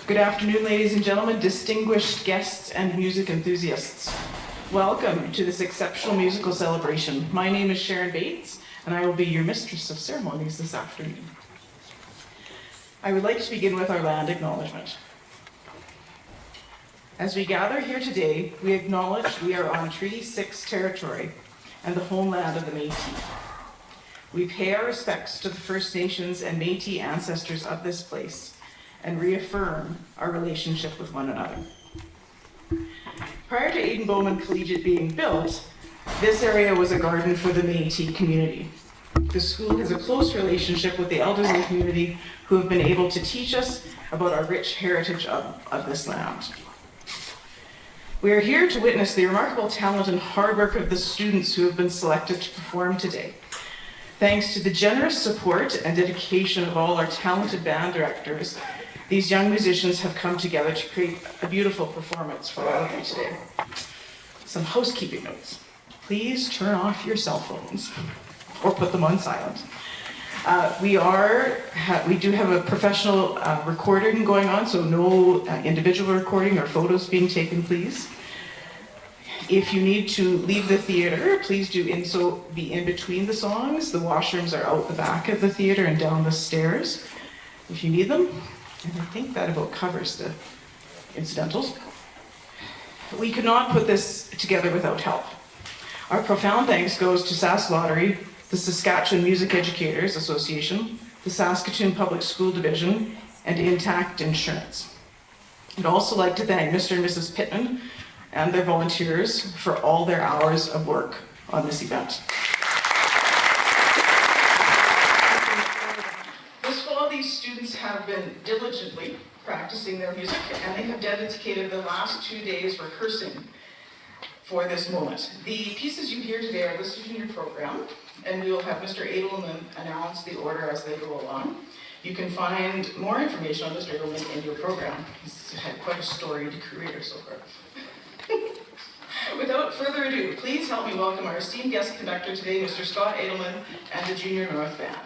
Good afternoon, ladies and gentlemen, distinguished guests and music enthusiasts. Welcome to this exceptional musical celebration. My name is Sharon Bates, and I will be your mistress of ceremonies this afternoon. I would like to begin with our land acknowledgement. As we gather here today, we acknowledge we are on Treaty 6 territory and the homeland of the Métis. We pay our respects to the First Nations and Métis ancestors of this place and reaffirm our relationship with one another. Prior to Aden Bowman Collegiate being built, this area was a garden for the Métis community. The school has a close relationship with the elders in the community who have been able to teach us about our rich heritage of this land. We are here to witness the remarkable talent and hard work of the students who have been selected to perform today. Thanks to the generous support and dedication of all our talented band directors, these young musicians have come together to create a beautiful performance for all of you today. Some housekeeping notes. Please turn off your cell phones or put them on silent. We do have a professional recording going on, so no individual recording or photos being taken, please. If you need to leave the theater, please do be in between the songs. The washrooms are out the back of the theater and down the stairs if you need them. And I think that about covers the incidentals. We could not put this together without help. Our profound thanks goes to Sask Lottery, the Saskatchewan Music Educators Association, the Saskatoon Public School Division, and Intact Insurance. I'd also like to thank Mr. and Mrs. Pittman and their volunteers for all their hours of work on this event. This fall, these students have been diligently practicing their music, and they have dedicated the last 2 days rehearsing for this moment. The pieces you hear today are listed in your program, and we will have Mr. Adelman announce the order as they go along. You can find more information on Mr. Adelman in your program. He's had quite a storied career so far. Without further ado, please help me welcome our esteemed guest conductor today, Mr. Scott Adelman and the Junior North Band.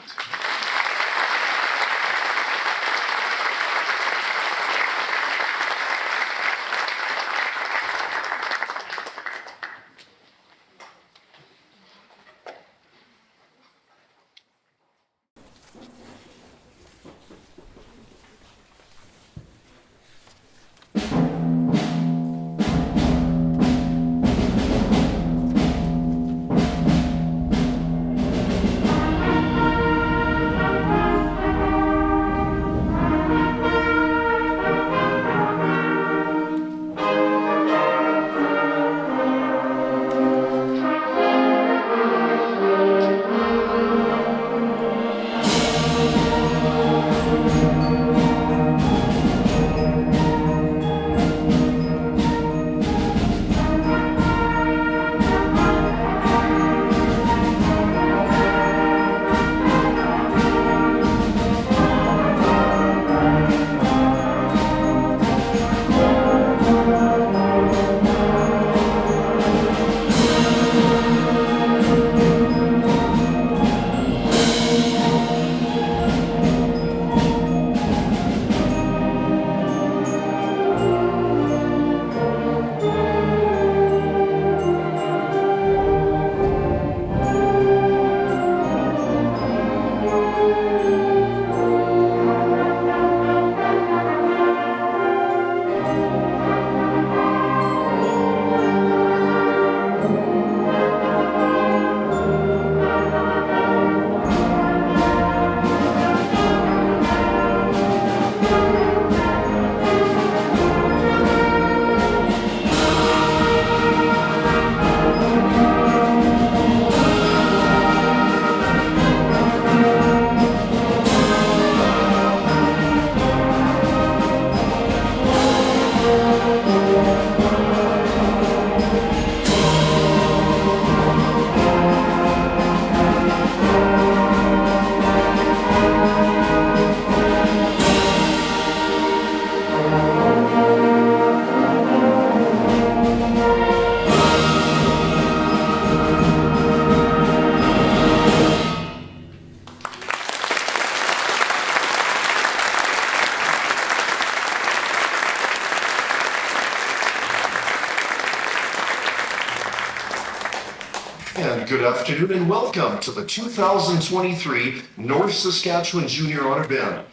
good afternoon and welcome to the 2023 North Saskatchewan Junior Honor Band.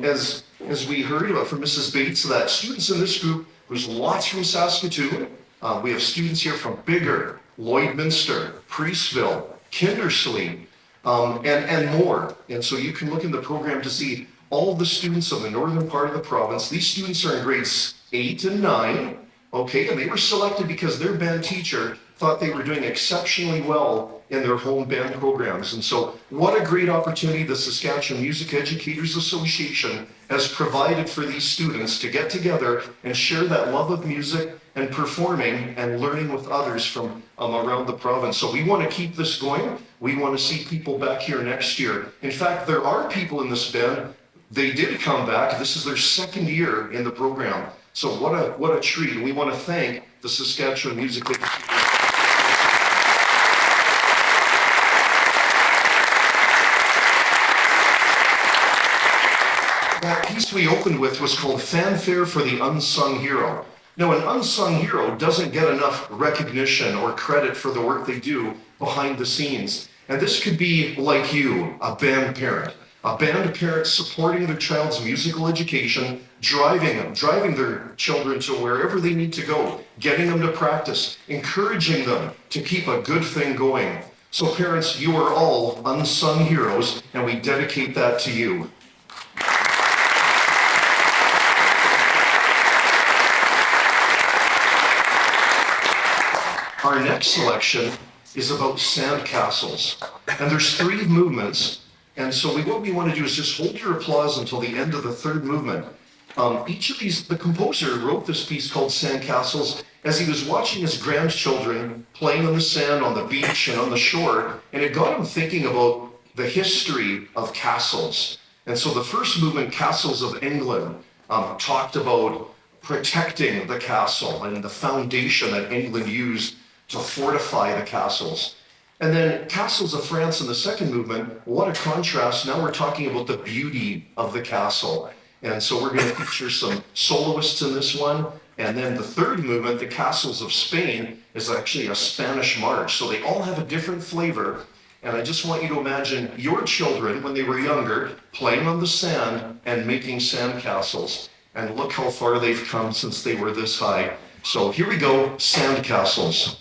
As we heard from Mrs. Bates, that students in this group, there's lots from Saskatoon. We have students here from Biggar, Lloydminster, Priestville, Kindersley, and more. And so you can look in the program to see all of the students of the northern part of the province. These students are in grades 8 and 9, okay, and they were selected because their band teacher thought they were doing exceptionally well in their home band programs. And so what a great opportunity the Saskatchewan Music Educators Association has provided for these students to get together and share that love of music and performing and learning with others from around the province. So we want to keep this going. We want to see people back here next year. In fact, there are people in this band, they did come back. This is their second year in the program. So what a treat. We want to thank the Saskatchewan Music Educators. That piece we opened with was called Fanfare for the Unsung Hero. Now, an unsung hero doesn't get enough recognition or credit for the work they do behind the scenes. And this could be like you, a band parent supporting their child's musical education, driving their children to wherever they need to go, getting them to practice, encouraging them to keep a good thing going. So parents, you are all unsung heroes, and we dedicate that to you. Our next selection is about sandcastles, and there's 3 movements, and so what we want to do is just hold your applause until the end of the 3rd movement. Each of these, the composer wrote this piece called Sandcastles as he was watching his grandchildren playing on the sand, on the beach, and on the shore, and it got him thinking about the history of castles. And so the first movement, Castles of England, talked about protecting the castle and the foundation that England used to fortify the castles. And then Castles of France in the second movement, what a contrast. Now we're talking about the beauty of the castle. And so we're going to feature some soloists in this one. And then the third movement, the Castles of Spain, is actually a Spanish march. So they all have a different flavor. And I just want you to imagine your children, when they were younger, playing on the sand and making sandcastles. And look how far they've come since they were this high. So here we go, Sandcastles.